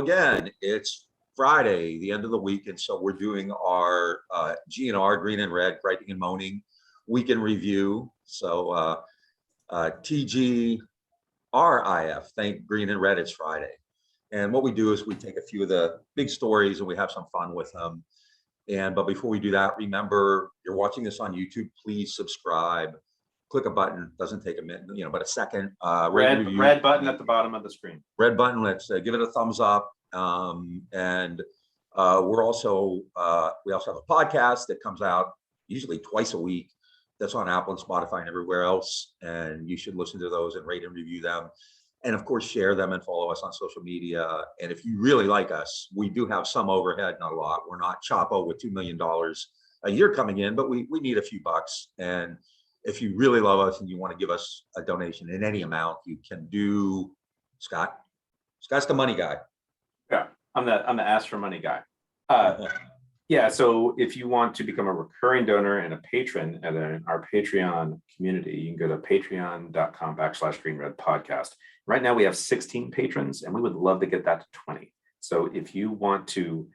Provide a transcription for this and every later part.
again, it's Friday, the end of the week, and so we're doing our GNR, Green and Red, Writing and Moaning weekend review. So TGRIF, thank Green and Red, it's Friday. And what we do is we take a few of the big stories and we have some fun with them. But before we do that, remember, you're watching this on YouTube, please subscribe. Click a button, doesn't take a minute, but a second. Red button at the bottom of the screen. Red button, let's give it a thumbs up. And we're also, we also have a podcast that comes out usually twice a week. That's on Apple and Spotify and everywhere else. And you should listen to those and rate and review them. And of course, share them and follow us on social media. And if you really like us, we do have some overhead, not a lot. We're not Chapo with $2 million a year coming in, but we need a few bucks. And if you really love us and you want to give us a donation in any amount, you can do, Scott. Scott's the money guy. Yeah, I'm the ask for money guy. Yeah, so if you want to become a recurring donor and a patron at our Patreon community, you can go to patreon.com/greenredpodcast. Right now we have 16 patrons and we would love to get that to 20. So if you want to,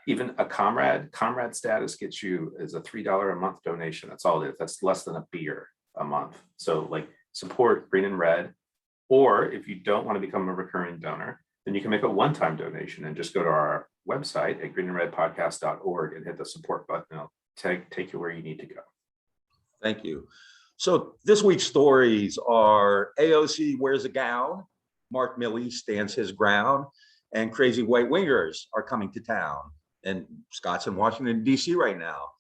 even a comrade status gets you is a $3 a month donation. That's all it is. That's less than a beer a month. So like support Green and Red. Or if you don't want to become a recurring donor, then you can make a one-time donation and just go to our website at greenandredpodcast.org and hit the support button. It'll take you where you need to go. Thank you. So this week's stories are AOC wears a gown, Mark Milley stands his ground, and crazy white wingers are coming to town. And Scott's in Washington, D.C. right now.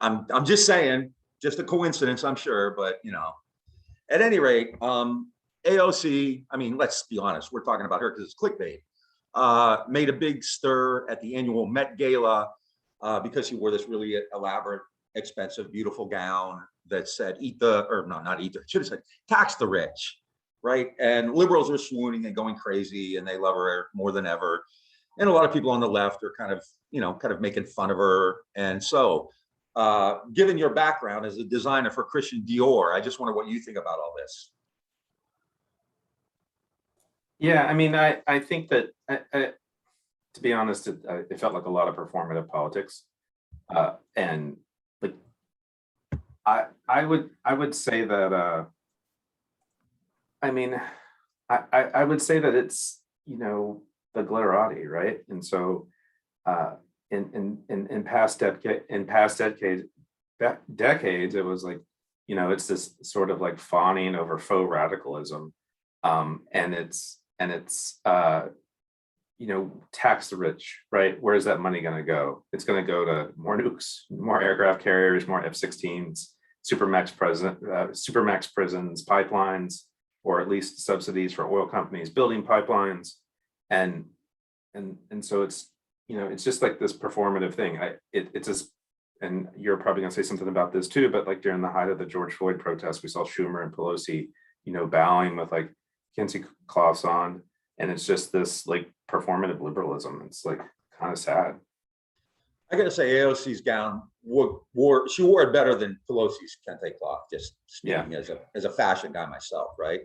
I'm just saying, just a coincidence, I'm sure, but at any rate, AOC, I mean, let's be honest, we're talking about her because it's clickbait, made a big stir at the annual Met Gala because she wore this really elaborate, expensive, beautiful gown that said, should have said, tax the rich, right? And liberals are swooning and going crazy and they love her more than ever. And a lot of people on the left are kind of making fun of her. And so, given your background as a designer for Christian Dior, I just wonder what you think about all this. Yeah, I mean, I think that, to be honest, it felt like a lot of performative politics, and like I would say that I mean, I would say that it's the glitterati, right? And so in past decades, it was like it's this sort of like fawning over faux radicalism, and it's tax the rich, right? Where's that money going to go? It's going to go to more nukes, more aircraft carriers, more F-16s, supermax prisons, pipelines, or at least subsidies for oil companies building pipelines, and so it's it's just like this performative thing. It's just, and you're probably going to say something about this too, but like during the height of the George Floyd protests, we saw Schumer and Pelosi, bowing with like Kinsey cloths on, and it's just this like performative liberalism. It's like kind of sad. I gotta say, AOC's gown she wore it better than Pelosi's kente cloth. Just speaking as a fashion guy myself, right?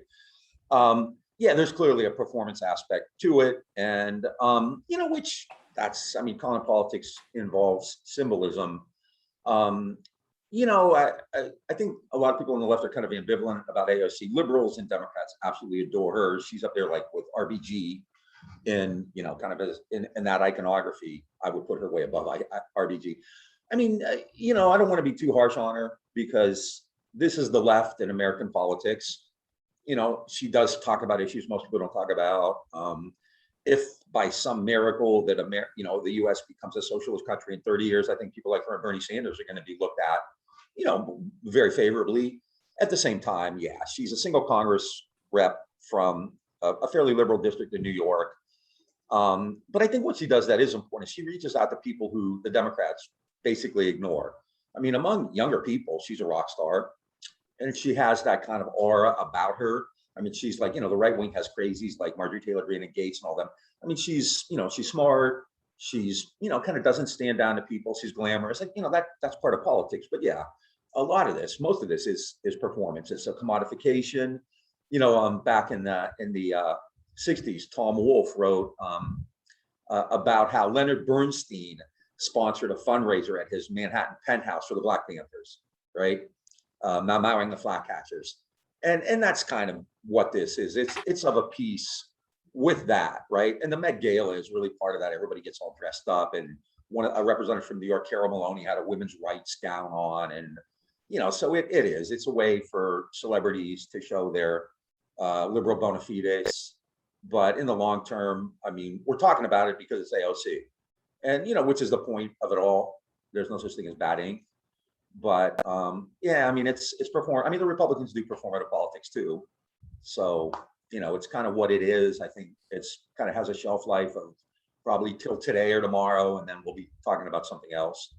There's clearly a performance aspect to it, and which calling politics involves symbolism. I think a lot of people on the left are kind of ambivalent about AOC. Liberals and Democrats absolutely adore her. She's up there like with RBG in, kind of in that iconography. I would put her way above RBG. I mean, I don't want to be too harsh on her because this is the left in American politics. She does talk about issues most people don't talk about. If by some miracle that the U.S. becomes a socialist country in 30 years, I think people like her and Bernie Sanders are going to be looked at, very favorably. At the same time, she's a single Congress rep from a fairly liberal district in New York. But I think what she does that is important. She reaches out to people who the Democrats basically ignore. I mean, among younger people, she's a rock star, and she has that kind of aura about her. I mean, she's like, the right wing has crazies like Marjorie Taylor Greene and Gates and all them. I mean, she's smart. She's, kind of doesn't stand down to people. She's glamorous. Like, that's part of politics. But most of this is performance. It's a commodification. Back in the 60s, Tom Wolfe wrote about how Leonard Bernstein sponsored a fundraiser at his Manhattan penthouse for the Black Panthers, right? Mowing the Flatcatchers. And that's kind of what this is. It's of a piece with that, right? And the Met Gala is really part of that. Everybody gets all dressed up, and a representative from New York, Carol Maloney, had a women's rights gown on, and so it's a way for celebrities to show their liberal bona fides. But in the long term, I mean, we're talking about it because it's AOC, and which is the point of it all. There's no such thing as bad ink. But yeah, I mean, it's perform. I mean, the Republicans do performative politics too. So, it's kind of what it is. I think it's kind of has a shelf life of probably till today or tomorrow, and then we'll be talking about something else.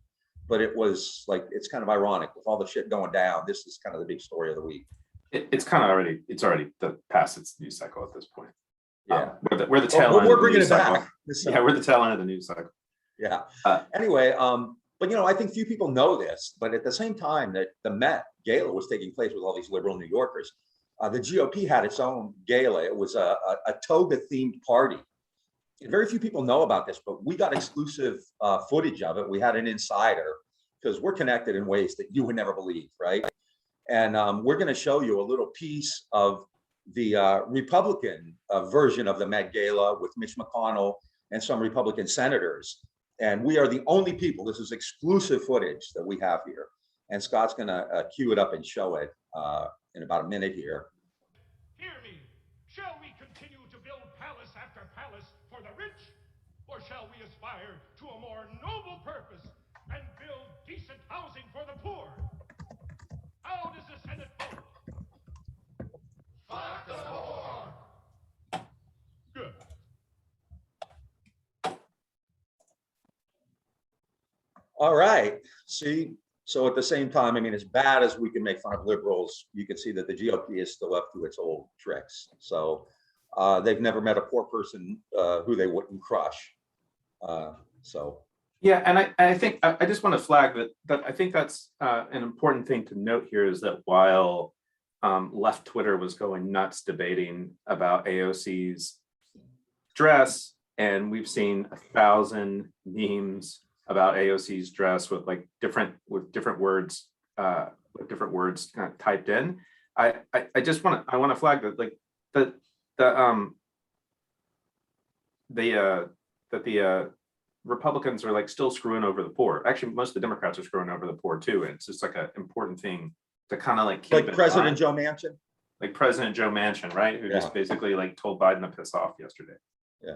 But it's kind of ironic with all the shit going down. This is kind of the big story of the week. It's already past its news cycle at this point. Yeah, we're the tail end. We're bringing it back. Yeah, we're the tail end of the news cycle. Yeah. Anyway, but I think few people know this, but at the same time that the Met Gala was taking place with all these liberal New Yorkers, the GOP had its own gala. It was a toga themed party. And very few people know about this, but we got exclusive footage of it. We had an insider because we're connected in ways that you would never believe, right? And we're going to show you a little piece of the Republican version of the Met Gala with Mitch McConnell and some Republican senators. And we are the only people, this is exclusive footage that we have here. And Scott's going to cue it up and show it in about a minute here. Hear me. Shall we continue to build palace after palace for the rich? Or shall we aspire to a more noble purpose and build decent housing for the poor? How does the Senate vote? Fuck the poor! Good. All right. See, so at the same time, I mean, as bad as we can make fun of liberals, you can see that the GOP is still up to its old tricks. So they've never met a poor person who they wouldn't crush. Yeah, and I think I just want to flag that I think that's an important thing to note here is that while left Twitter was going nuts debating about AOC's dress, and we've seen 1,000 memes about AOC's dress with different words kind of typed in. I want to flag that the Republicans are still screwing over the poor. Actually, most of the Democrats are screwing over the poor too. And it's just an important thing to kind of keep like President Joe Manchin. Like President Joe Manchin, right? Who just basically told Biden to piss off yesterday. Yeah.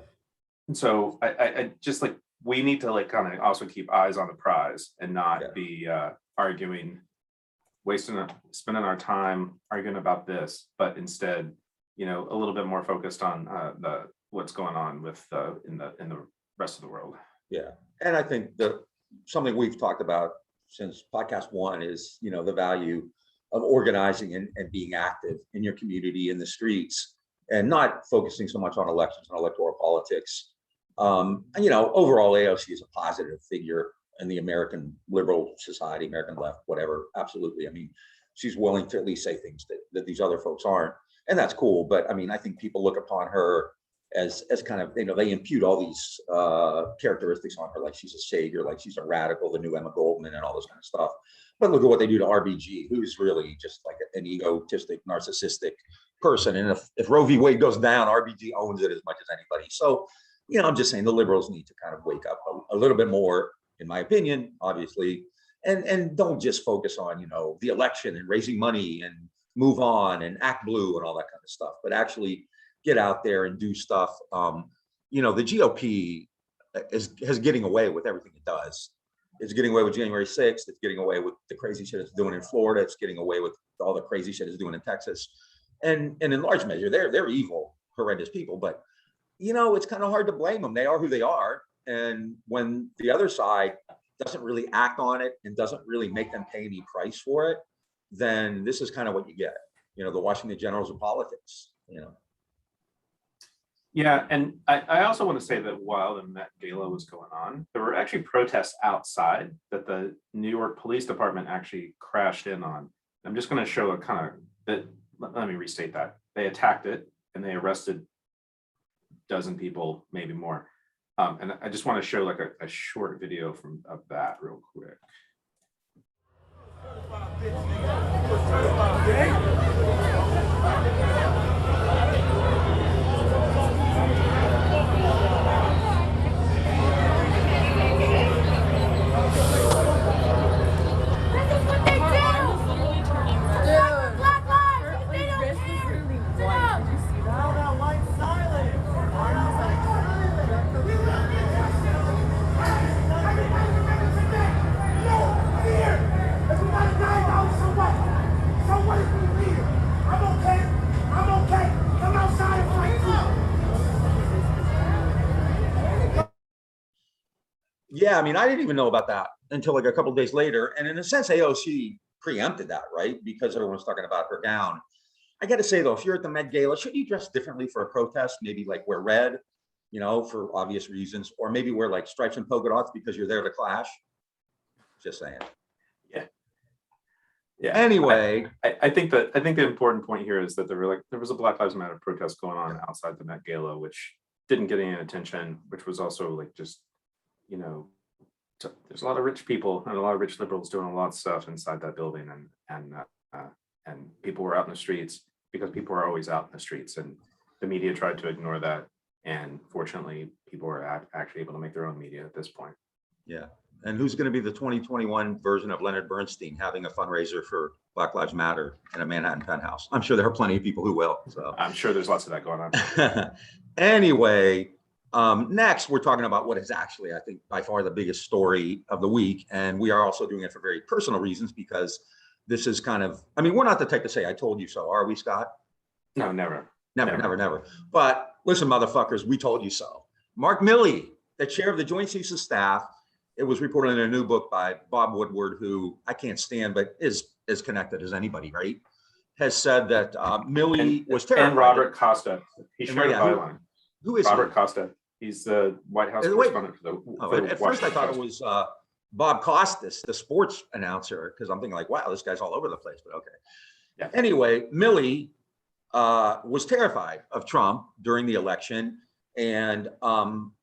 And so I just we need to kind of also keep eyes on the prize and not be arguing, spending our time arguing about this, but instead, a little bit more focused on what's going on with in the rest of the world. Yeah, and I think something we've talked about since podcast 1 is the value of organizing and being active in your community, in the streets, and not focusing so much on elections and electoral politics. Overall, AOC is a positive figure in the American liberal society, American left, whatever. Absolutely. I mean, she's willing to at least say things that these other folks aren't. And that's cool. But I mean, I think people look upon her as kind of, they impute all these characteristics on her, like she's a savior, like she's a radical, the new Emma Goldman and all this kind of stuff. But look at what they do to RBG, who's really just an egotistic, narcissistic person. And if Roe v. Wade goes down, RBG owns it as much as anybody. So, I'm just saying the liberals need to kind of wake up a little bit more, in my opinion, obviously, and don't just focus on, the election and raising money and move on and act blue and all that kind of stuff, but actually get out there and do stuff. The GOP is getting away with everything it does. It's getting away with January 6th. It's getting away with the crazy shit it's doing in Florida. It's getting away with all the crazy shit it's doing in Texas. And in large measure, they're evil, horrendous people, but it's kind of hard to blame them. They are who they are. And when the other side doesn't really act on it and doesn't really make them pay any price for it, then this is kind of what you get, the Washington Generals of politics, Yeah, and I also want to say that while the Met Gala was going on, there were actually protests outside that the New York Police Department actually crashed in on. I'm just going to show let me restate that. They attacked it and they arrested dozen people, maybe more. And I just want to show like a short video of that real quick. Yeah, I mean, I didn't even know about that until like a couple of days later. And in a sense, AOC preempted that, right? Because everyone's talking about her gown. I got to say, though, if you're at the Met Gala, shouldn't you dress differently for a protest? Maybe like wear red, for obvious reasons, or maybe wear like stripes and polka dots because you're there to clash. Just saying. Yeah. Anyway, I think the important point here is that there was a Black Lives Matter protest going on outside the Met Gala, which didn't get any attention, which was also like just, there's a lot of rich people and a lot of rich liberals doing a lot of stuff inside that building, and people were out in the streets because people are always out in the streets, and the media tried to ignore that, and fortunately, people are actually able to make their own media at this point. Yeah. And who's going to be the 2021 version of Leonard Bernstein having a fundraiser for Black Lives Matter in a Manhattan penthouse? I'm sure there are plenty of people who will. So I'm sure there's lots of that going on. Anyway, next we're talking about what is actually, I think, by far the biggest story of the week. And we are also doing it for very personal reasons, because this is kind of, I mean, we're not the type to say, I told you so, are we, Scott? No, never. Never. But listen, motherfuckers, we told you so. Mark Milley, the chair of the Joint Chiefs of Staff, it was reported in a new book by Bob Woodward, who I can't stand, but is as connected as anybody, right? Has said that Milley was terrified. And Robert Costa. He shared a byline. Who is Robert Costa? He's the White House correspondent for the at first I thought it was Bob Costas, the sports announcer, because I'm thinking like, wow, this guy's all over the place, but okay. Yeah. Anyway, Milley was terrified of Trump during the election, and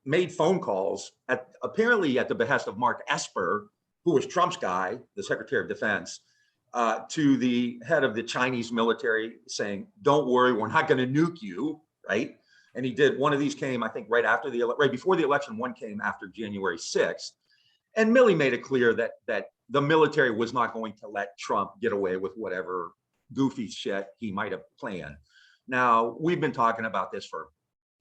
made phone calls apparently at the behest of Mark Esper, who was Trump's guy, the Secretary of Defense, to the head of the Chinese military, saying, don't worry, we're not going to nuke you, right? And he did. One of these came, I think, right before the election. One came after January 6th. And Milley made it clear that the military was not going to let Trump get away with whatever goofy shit he might have planned. Now, we've been talking about this for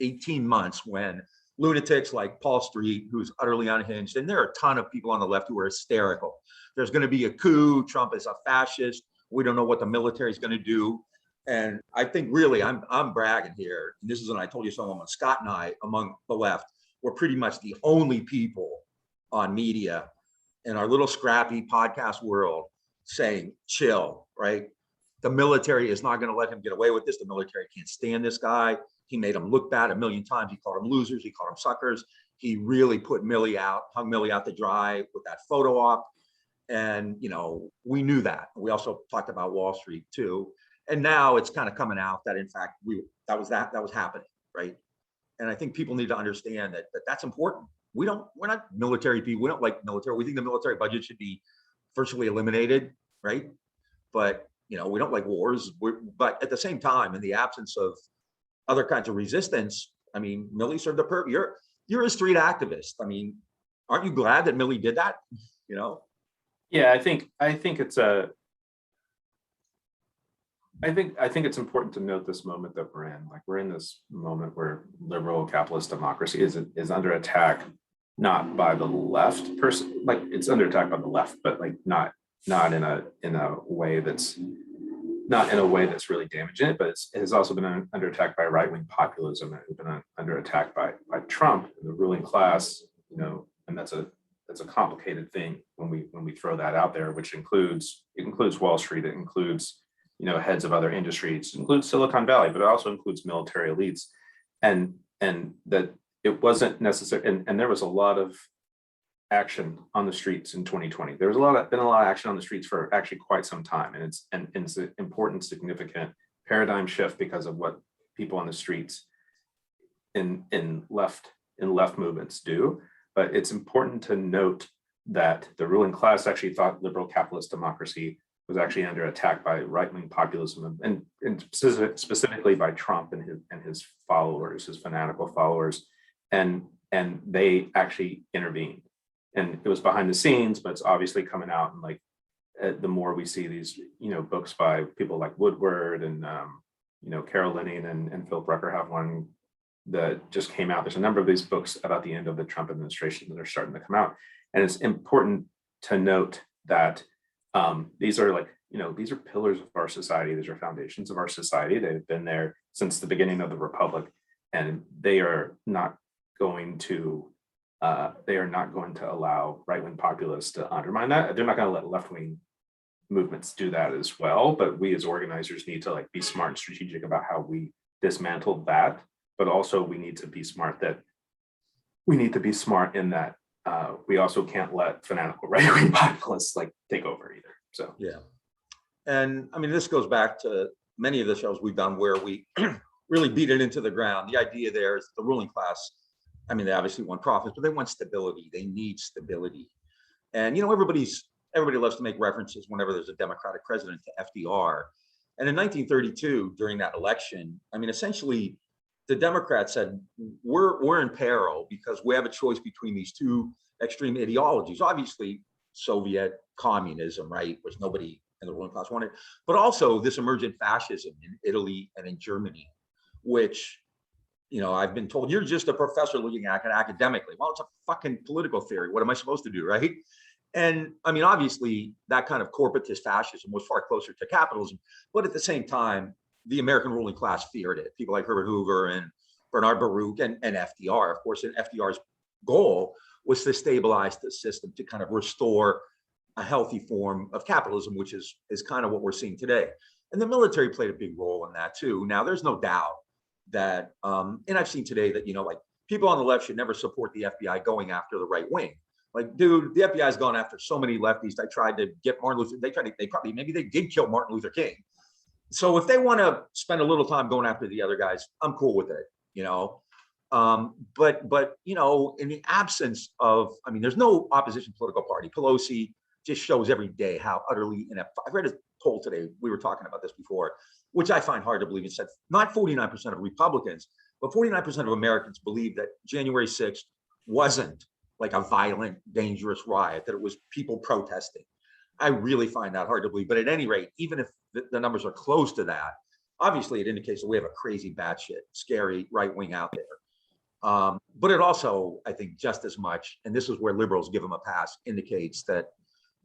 18 months, when lunatics like Paul Street, who's utterly unhinged, and there are a ton of people on the left who are hysterical. There's going to be a coup. Trump is a fascist. We don't know what the military is going to do. And I think really I'm bragging here. And this is when I told you someone, Scott and I, among the left, were pretty much the only people on media in our little scrappy podcast world saying, chill, right? The military is not going to let him get away with this. The military can't stand this guy. He made them look bad a million times. He called them losers. He called them suckers. He really put Milley out, hung Milley out to dry with that photo op. And, we knew that. We also talked about Wall Street too. And now it's kind of coming out that, in fact, that was happening, right? And I think people need to understand that that's important. We're not military people. We don't like military. We think the military budget should be virtually eliminated, right? But, we don't like wars. But at the same time, in the absence of other kinds of resistance, I mean, Milley served a purpose. You're a street activist. I mean, aren't you glad that Milley did that? Yeah, I think it's important to note this moment that we're in. Like, we're in this moment where liberal capitalist democracy is under attack, not by the left person. Like, it's under attack by the left, but like not in a way that's really damaging it. But it has also been under attack by right-wing populism, and it's been under attack by Trump and the ruling class. And that's a complicated thing when we throw that out there, which includes Wall Street, it includes heads of other industries, it includes Silicon Valley, but it also includes military elites, and that it wasn't necessary. And there was a lot of action on the streets in 2020. There was been a lot of action on the streets for actually quite some time, and it's an important, significant paradigm shift because of what people on the streets in left in left movements do. But it's important to note that the ruling class actually thought liberal capitalist democracy was actually under attack by right-wing populism, and specifically by Trump and his followers, his fanatical followers, and they actually intervened. And it was behind the scenes, but it's obviously coming out. And like the more we see these, books by people like Woodward and Carol Linning and Philip Rucker have one that just came out. There's a number of these books about the end of the Trump administration that are starting to come out, and it's important to note that these are these are pillars of our society. These are foundations of our society. They've been there since the beginning of the Republic, and they are not going to allow right-wing populists to undermine that. They're not going to let left-wing movements do that as well. But we as organizers need to be smart and strategic about how we dismantle that. But also we need to be smart in that we also can't let fanatical right-wing populists take over either. So yeah. And I mean, this goes back to many of the shows we've done where we really beat it into the ground. The idea there is the ruling class, I mean, they obviously want profits, but they want stability. They need stability. And, everybody loves to make references whenever there's a Democratic president to FDR. And in 1932, during that election, I mean, essentially, the Democrats said, we're in peril because we have a choice between these two extreme ideologies. Obviously, Soviet communism, right, which nobody in the ruling class wanted, but also this emergent fascism in Italy and in Germany, which, I've been told, you're just a professor looking at it academically. Well, it's a fucking political theory. What am I supposed to do, right? And I mean, obviously, that kind of corporatist fascism was far closer to capitalism, but at the same time, the American ruling class feared it. People like Herbert Hoover and Bernard Baruch and FDR, of course, and FDR's goal was to stabilize the system, to kind of restore a healthy form of capitalism, which is kind of what we're seeing today. And the military played a big role in that too. Now, there's no doubt that, and I've seen today that, people on the left should never support the FBI going after the right wing. Dude, the FBI has gone after so many lefties. They tried to get Martin Luther. Maybe they did kill Martin Luther King. So if they want to spend a little time going after the other guys, I'm cool with it, But in the absence of, I mean, there's no opposition political party. Pelosi just shows every day how utterly inept. I read a poll today. We were talking about this before, which I find hard to believe. It said not 49% of Republicans, but 49% of Americans believe that January 6th wasn't like a violent, dangerous riot, that it was people protesting. I really find that hard to believe. But at any rate, even if the numbers are close to that, obviously it indicates that we have a crazy, batshit, scary right wing out there. But it also, I think, just as much, and this is where liberals give them a pass, indicates that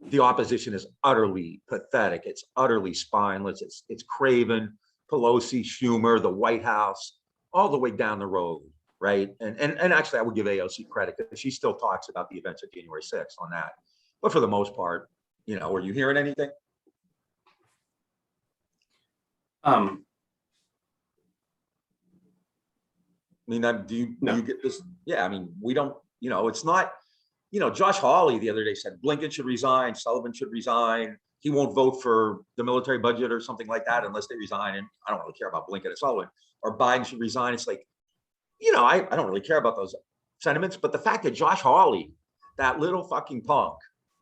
the opposition is utterly pathetic. It's utterly spineless. It's Craven, Pelosi, Schumer, the White House, all the way down the road, right? And actually, I would give AOC credit because she still talks about the events of January 6th on that. But for the most part, are you hearing anything? I mean, do you get this? Yeah, I mean, we don't, it's not, Josh Hawley the other day said Blinken should resign, Sullivan should resign. He won't vote for the military budget or something like that unless they resign. And I don't really care about Blinken or Sullivan, or Biden should resign. It's like, I don't really care about those sentiments. But the fact that Josh Hawley, that little fucking punk,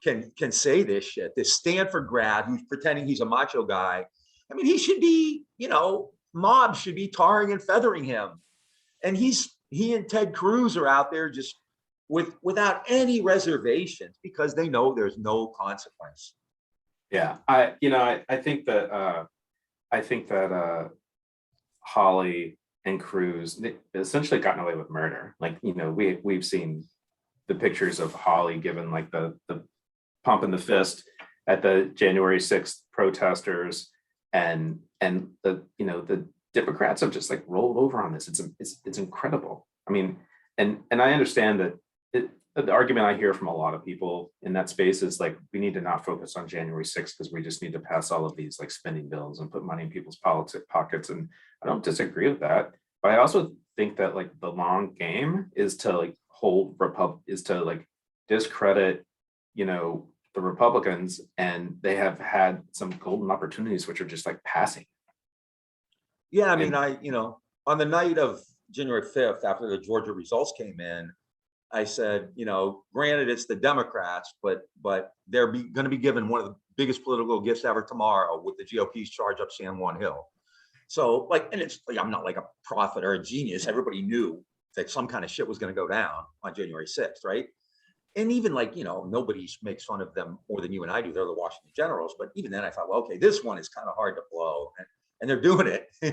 can say this shit, this Stanford grad who's pretending he's a macho guy. I mean, he should be, mobs should be tarring and feathering him. And he and Ted Cruz are out there just without any reservations because they know there's no consequence. Yeah, I think that Hawley and Cruz, they essentially gotten away with murder. We've seen the pictures of Hawley given the pump in the fist at the January 6th protesters, and the Democrats have just rolled over on this. It's incredible. I mean, and I understand that the argument I hear from a lot of people in that space is we need to not focus on January 6th because we just need to pass all of these spending bills and put money in people's pockets. And I don't disagree with that, but I also think that the long game is to discredit, the Republicans, and they have had some golden opportunities which are just passing. Yeah, I mean, on the night of January 5th, after the Georgia results came in, I said, granted it's the Democrats, but they're going to be given one of the biggest political gifts ever tomorrow with the GOP's charge up San Juan Hill. So and it's like, I'm not like a prophet or a genius. Everybody knew that some kind of shit was going to go down on January 6th, right? And even nobody makes fun of them more than you and I do. They're the Washington Generals. But even then I thought, well, okay, this one is kind of hard to blow. And they're doing it, I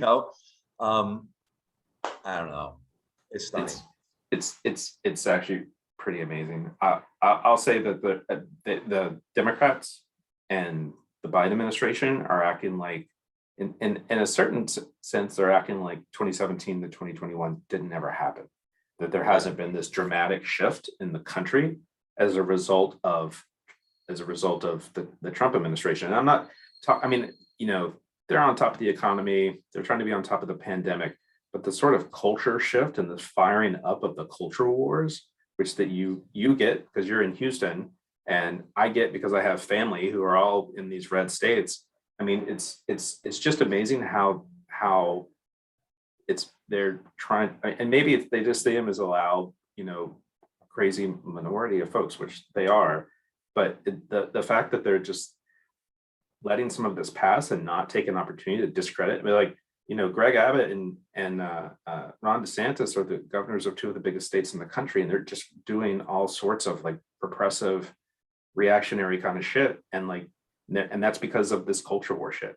don't know. It's stunning. It's actually pretty amazing. I'll say that the Democrats and the Biden administration are acting like, in a certain sense, they're acting like 2017 to 2021 didn't ever happen. That there hasn't been this dramatic shift in the country as a result of the Trump administration. And I'm not they're on top of the economy. They're trying to be on top of the pandemic. But the sort of culture shift and the firing up of the culture wars, which that you get because you're in Houston, and I get because I have family who are all in these red states. I mean, it's just amazing how they're trying, and maybe if they just see them as a loud, crazy minority of folks, which they are, but the fact that they're just letting some of this pass and not take an opportunity to discredit, Greg Abbott and Ron DeSantis are the governors of two of the biggest states in the country, and they're just doing all sorts of repressive, reactionary kind of shit, and that's because of this culture war shit.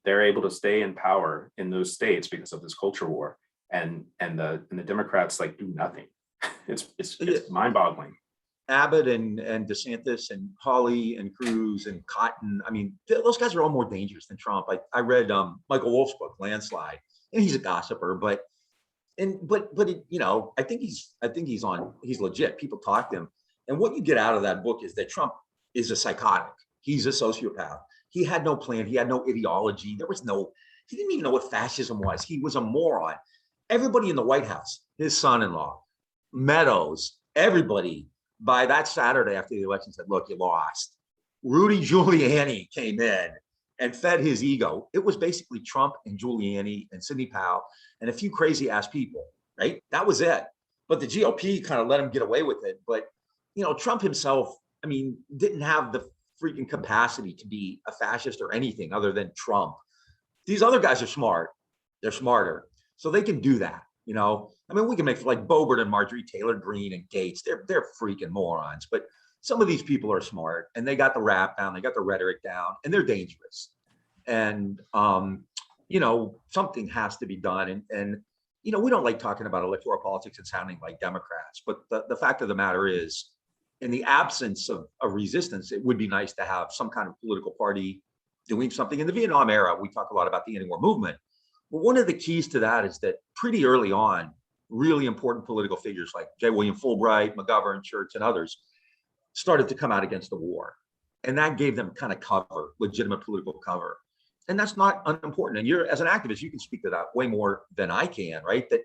They're able to stay in power in those states because of this culture war, and the Democrats do nothing. It's mind-boggling. Abbott and DeSantis and Hawley and Cruz and Cotton. I mean, those guys are all more dangerous than Trump. I read Michael Wolff's book, Landslide, and he's a gossiper, but I think he's legit. People talk to him. And what you get out of that book is that Trump is a psychotic. He's a sociopath. He had no plan. He had no ideology. He didn't even know what fascism was. He was a moron. Everybody in the White House, his son-in-law, Meadows, everybody, by that Saturday after the election said, look, you lost. Rudy Giuliani came in and fed his ego. It was basically Trump and Giuliani and Sidney Powell and a few crazy ass people, right? That was it. But the GOP kind of let him get away with it. But, Trump himself, didn't have the freaking capacity to be a fascist or anything other than Trump. These other guys are smart. They're smarter. So they can do that. We can make Boebert and Marjorie Taylor Greene and Gates. They're freaking morons. But some of these people are smart and they got the rap down. They got the rhetoric down, and they're dangerous. And, something has to be done. And we don't like talking about electoral politics and sounding like Democrats. But the fact of the matter is, in the absence of resistance, it would be nice to have some kind of political party doing something. In the Vietnam era, we talk a lot about the anti-war movement. But one of the keys to that is that pretty early on, really important political figures like J. William Fulbright, McGovern, Church, and others started to come out against the war. And that gave them kind of cover, legitimate political cover. And that's not unimportant. And as an activist, you can speak to that way more than I can, right? That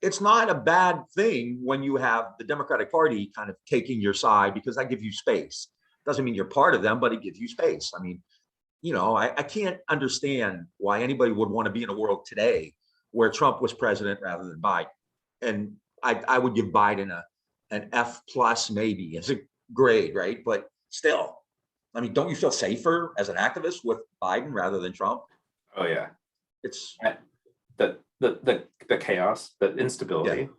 it's not a bad thing when you have the Democratic Party kind of taking your side, because that gives you space. Doesn't mean you're part of them, but it gives you space. I can't understand why anybody would want to be in a world today where Trump was president rather than Biden. And I would give Biden an F+ maybe as a grade, right? But still, don't you feel safer as an activist with Biden rather than Trump? Oh yeah, it's the chaos, the instability.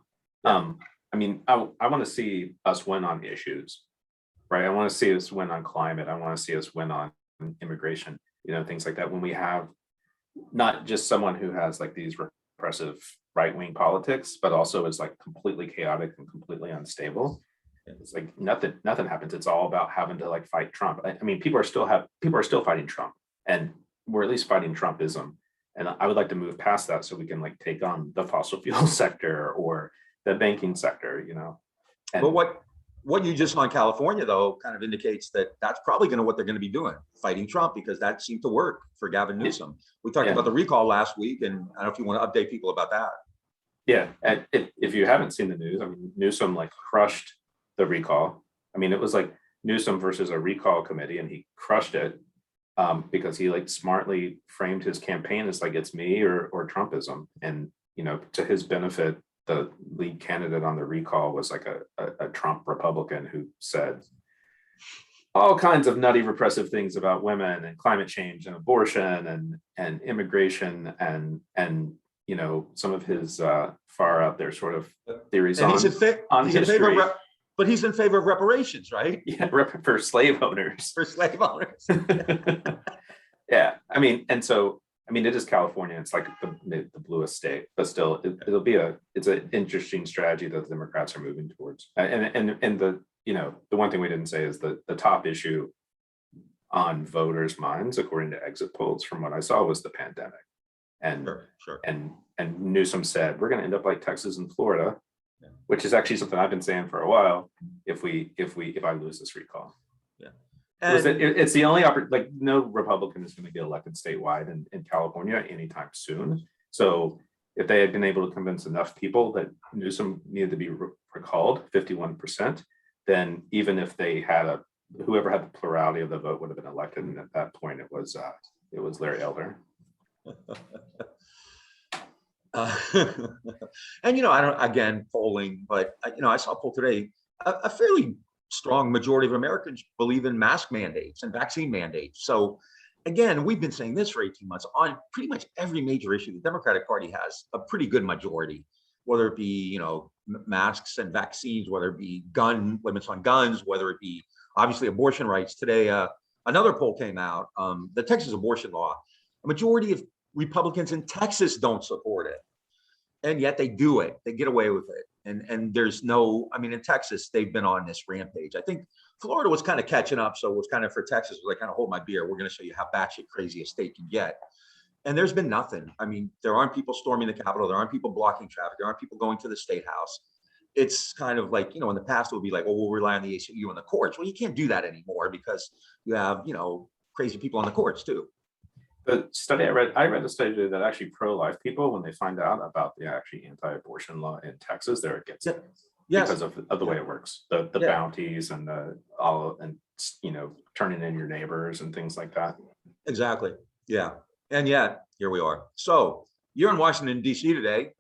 Yeah. I want to see us win on issues, right? I want to see us win on climate. I want to see us win on immigration, things like that. When we have not just someone who has these repressive right-wing politics, but also is completely chaotic and completely unstable. It's nothing happens. It's all about having to fight Trump. People are still fighting Trump, and we're at least fighting Trumpism. And I would like to move past that so we can take on the fossil fuel sector or the banking sector, And, but what you just saw in California, though, kind of indicates that that's probably what they're going to be doing, fighting Trump, because that seemed to work for Gavin Newsom. We talked about the recall last week, and I don't know if you want to update people about that. Yeah, and if you haven't seen the news, Newsom crushed the recall. It was Newsom versus a recall committee, and he crushed it because he smartly framed his campaign as it's me or Trumpism, and to his benefit, the lead candidate on the recall was like a Trump Republican who said all kinds of nutty repressive things about women and climate change and abortion and immigration and you know, some of his far out there sort of theories And on he's in favor history. but he's in favor of reparations, right? Yeah, for slave owners. For slave owners. Yeah, I mean, and so I mean, it is California. It's like the bluest state, but still, it's an interesting strategy that the Democrats are moving towards. And the, you know, the one thing we didn't say is the top issue on voters' minds, according to exit polls, from what I saw, was the pandemic. And Sure. and Newsom said we're going to end up like Texas and Florida, Yeah. which is actually something I've been saying for a while. If I lose this recall. And It's the only like no Republican is going to get elected statewide in California anytime soon. So if they had been able to convince enough people that Newsom needed to be recalled, 51%, then even if they had whoever had the plurality of the vote would have been elected. And at that point, it was Larry Elder. And you know, I don't, again, polling, but you know, I saw a poll today, a fairly strong majority of Americans believe in mask mandates and vaccine mandates. So again, we've been saying this for 18 months on pretty much every major issue. The Democratic Party has a pretty good majority, whether it be, you know, masks and vaccines, whether it be limits on guns, whether it be obviously abortion rights. Today, another poll came out, the Texas abortion law. A majority of Republicans in Texas don't support it. And yet they do it. They get away with it. And there's no, I mean, in Texas, they've been on this rampage. I think Florida was kind of catching up. So it was kind of for Texas, was like, kind of hold my beer. We're going to show you how batshit crazy a state can get. And there's been nothing. I mean, there aren't people storming the Capitol. There aren't people blocking traffic. There aren't people going to the State House. It's kind of like, you know, in the past, it would be like, well, we'll rely on the ACLU and the courts. Well, you can't do that anymore because you have, you know, crazy people on the courts too. The study I read a study that actually pro-life people, when they find out about the actually anti-abortion law in Texas, they're against it because of the way it works, the bounties and you know, turning in your neighbors and things like that. Exactly. Yeah. And yet here we are. So you're in Washington, D.C. today.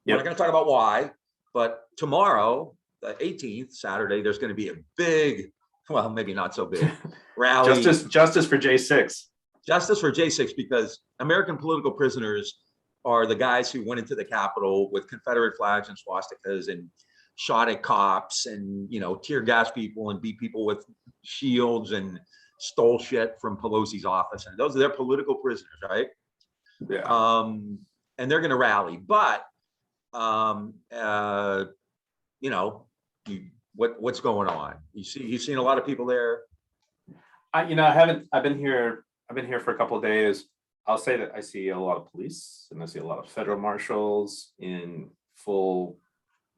We're not going to talk about why, but tomorrow, the 18th, Saturday, there's going to be a big, well, maybe not so big rally. Justice for J6. Justice for J6, because American political prisoners are the guys who went into the Capitol with Confederate flags and swastikas and shot at cops and, you know, tear gas people and beat people with shields and stole shit from Pelosi's office. And those are their political prisoners, right? Yeah. And they're going to rally. But, you know, what's going on? You've seen a lot of people there. You know, I've been here for a couple of days. I'll say that I see a lot of police and I see a lot of federal marshals in full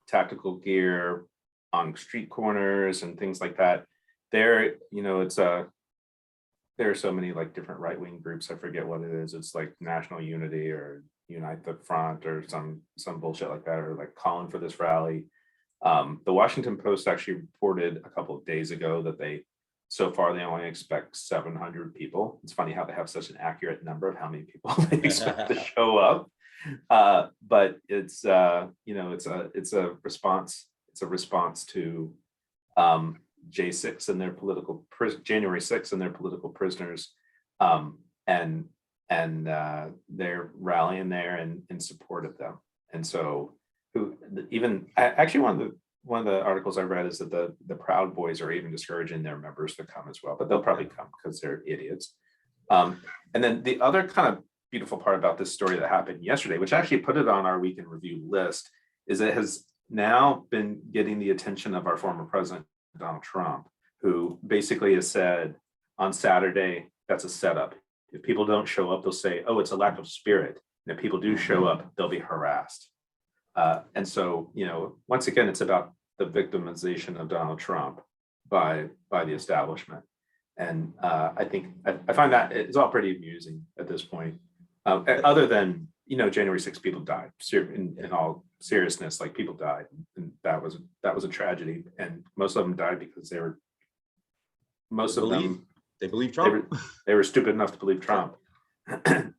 tactical gear on street corners and things like that. There, you know, there are so many like different right-wing groups. I forget what it is. It's like National Unity or Unite the Front or some bullshit like that, or like calling for this rally. The Washington Post actually reported a couple of days ago that so far they only expect 700 people. It's funny how they have such an accurate number of how many people they expect to show up. But it's you know, it's a response. It's a response to J6 and their political January 6th and their political prisoners, and they're rallying there in support of them. And so, one of the articles I read is that the Proud Boys are even discouraging their members to come as well, but they'll probably come because they're idiots. And then the other kind of beautiful part about this story that happened yesterday, which actually put it on our week in review list, is it has now been getting the attention of our former president, Donald Trump, who basically has said on Saturday, that's a setup. If people don't show up, they'll say, oh, it's a lack of spirit. And if people do show up, they'll be harassed. And so, you know, once again, it's about the victimization of Donald Trump by the establishment. And I think I find that it's all pretty amusing at this point. Other than, you know, January 6th, people died. In all seriousness, like people died, and that was a tragedy. And most of them died because they believe Trump. They were stupid enough to believe Trump,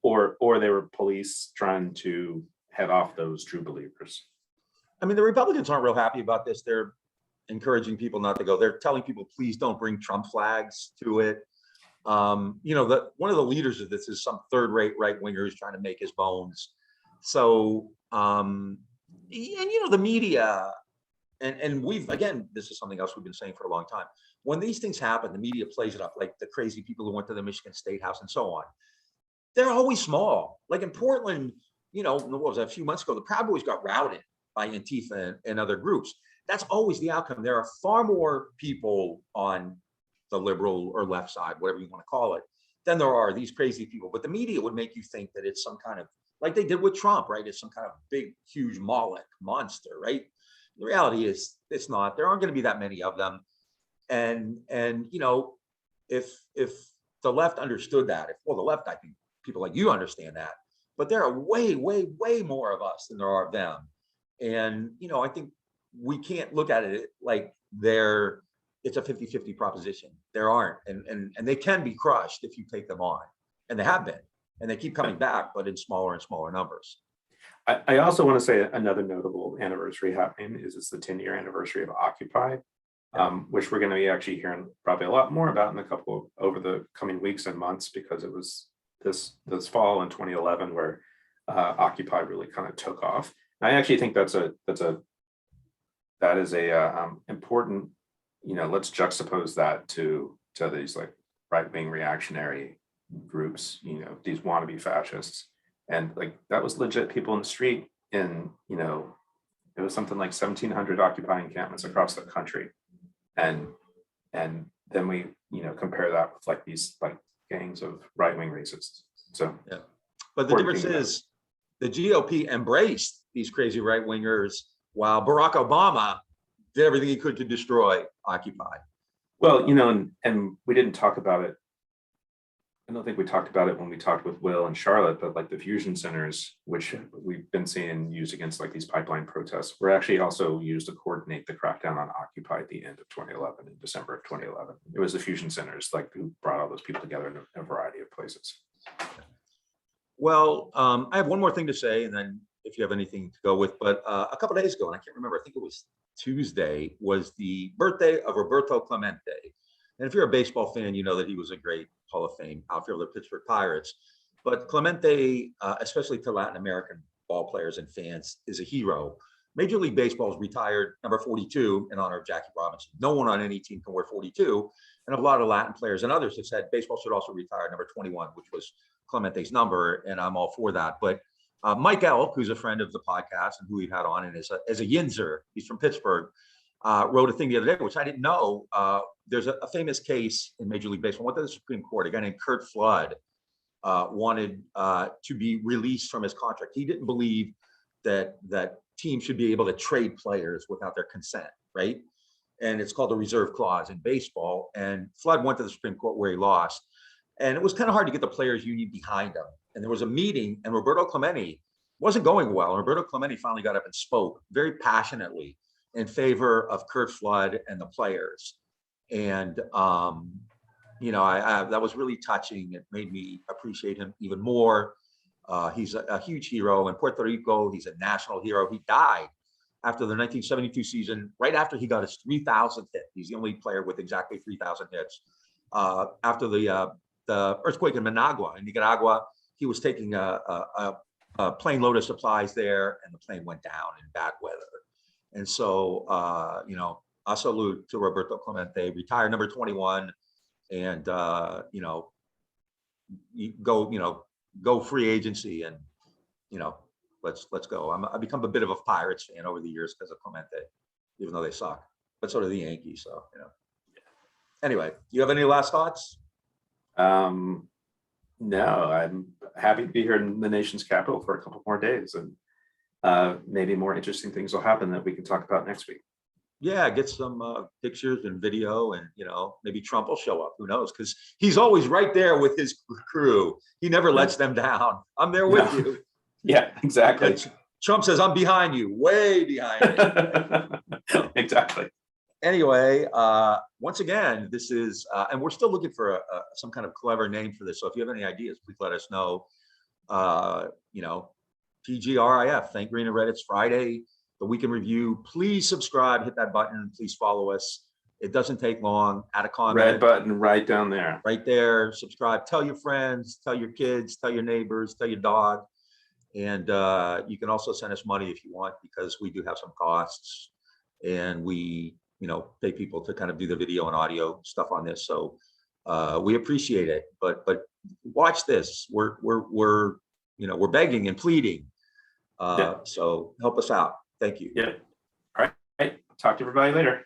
or they were police trying to head off those true believers. I mean, the Republicans aren't real happy about this. They're encouraging people not to go. They're telling people, please don't bring Trump flags to it. You know, one of the leaders of this is some third-rate right-winger who's trying to make his bones. So, and you know, the media, and we've, again, this is something else we've been saying for a long time. When these things happen, the media plays it up, like the crazy people who went to the Michigan State House and so on. They're always small. Like in Portland, you know, what was that, a few months ago, the Proud Boys got routed by Antifa and other groups. That's always the outcome. There are far more people on the liberal or left side, whatever you want to call it, than there are these crazy people. But the media would make you think that it's some kind of, like they did with Trump, right? It's some kind of big, huge Moloch monster, right? The reality is it's not. There aren't going to be that many of them. And you know, if the left understood that, the left, I think people like you understand that, but there are way, way, way more of us than there are of them. And, you know, I think we can't look at it like it's a 50-50 proposition. There aren't, and they can be crushed if you take them on, and they have been, and they keep coming back, but in smaller and smaller numbers. I also want to say another notable anniversary happening is it's the 10-year anniversary of Occupy, which we're going to be actually hearing probably a lot more about in over the coming weeks and months, because it was this fall in 2011 where Occupy really kind of took off. And I actually think that is a important, you know, let's juxtapose that to these like right-wing reactionary groups, you know, these wannabe fascists. And like that was legit people in the street in, you know, it was something like 1,700 Occupy encampments across the country. And then we, you know, compare that with like these like gangs of right-wing racists. So yeah. But the difference is the GOP embraced these crazy right-wingers while Barack Obama did everything he could to destroy Occupy. Well, you know, and we didn't talk about it. I don't think we talked about it when we talked with Will and Charlotte, but like the fusion centers, which we've been seeing used against like these pipeline protests, were actually also used to coordinate the crackdown on Occupy at the end of 2011, in December of 2011. It was the fusion centers like who brought all those people together in a variety of places. Well, I have one more thing to say, and then if you have anything to go with, but a couple of days ago, and I can't remember, I think it was Tuesday, was the birthday of Roberto Clemente. And if you're a baseball fan, you know that he was a great Hall of Fame outfielder of the Pittsburgh Pirates. But Clemente, especially to Latin American ball players and fans, is a hero. Major League Baseball's retired number 42 in honor of Jackie Robinson. No one on any team can wear 42. And a lot of Latin players and others have said baseball should also retire number 21, which was Clemente's number, and I'm all for that. But Mike Elk, who's a friend of the podcast and who we've had on, and is a Yinzer, he's from Pittsburgh, wrote a thing the other day, which I didn't know. There's a famous case in Major League Baseball, went to the Supreme Court. A guy named Curt Flood wanted to be released from his contract. He didn't believe that teams should be able to trade players without their consent, right? And it's called the reserve clause in baseball. And Flood went to the Supreme Court where he lost. And it was kind of hard to get the players' union behind him. And there was a meeting, and Roberto Clemente wasn't going well. Roberto Clemente finally got up and spoke very passionately in favor of Curt Flood and the players. And, you know, that was really touching. It made me appreciate him even more. He's a huge hero in Puerto Rico. He's a national hero. He died after the 1972 season, right after he got his 3,000th hit. He's the only player with exactly 3,000 hits. After the earthquake in Managua, in Nicaragua, he was taking a plane load of supplies there, and the plane went down in bad weather. And so, you know, a salute to Roberto Clemente, retired number 21, and you know, go free agency, and you know, let's go. I've become a bit of a Pirates fan over the years because of Clemente, even though they suck. But so do the Yankees. So you know. Anyway, you have any last thoughts? No, I'm happy to be here in the nation's capital for a couple more days, and maybe more interesting things will happen that we can talk about next week. Yeah, get some pictures and video, and you know, maybe Trump will show up. Who knows? Because he's always right there with his crew. He never lets them down. I'm there with you. Yeah, exactly. And Trump says, "I'm behind you, way behind you." Exactly. Anyway, once again, this is, and we're still looking for some kind of clever name for this. So if you have any ideas, please let us know. You know, TGRIF, Thank Green and Red. It's Friday. the Weekend Review. Please subscribe, hit that button, please follow us. It doesn't take long. Add a comment. Red button right down there. Right there, subscribe, tell your friends, tell your kids, tell your neighbors, tell your dog. And you can also send us money if you want, because we do have some costs, and we, pay people to kind of do the video and audio stuff on this. So we appreciate it, but watch this. We're begging and pleading. So help us out. Thank you. Yeah. All right. Talk to everybody later.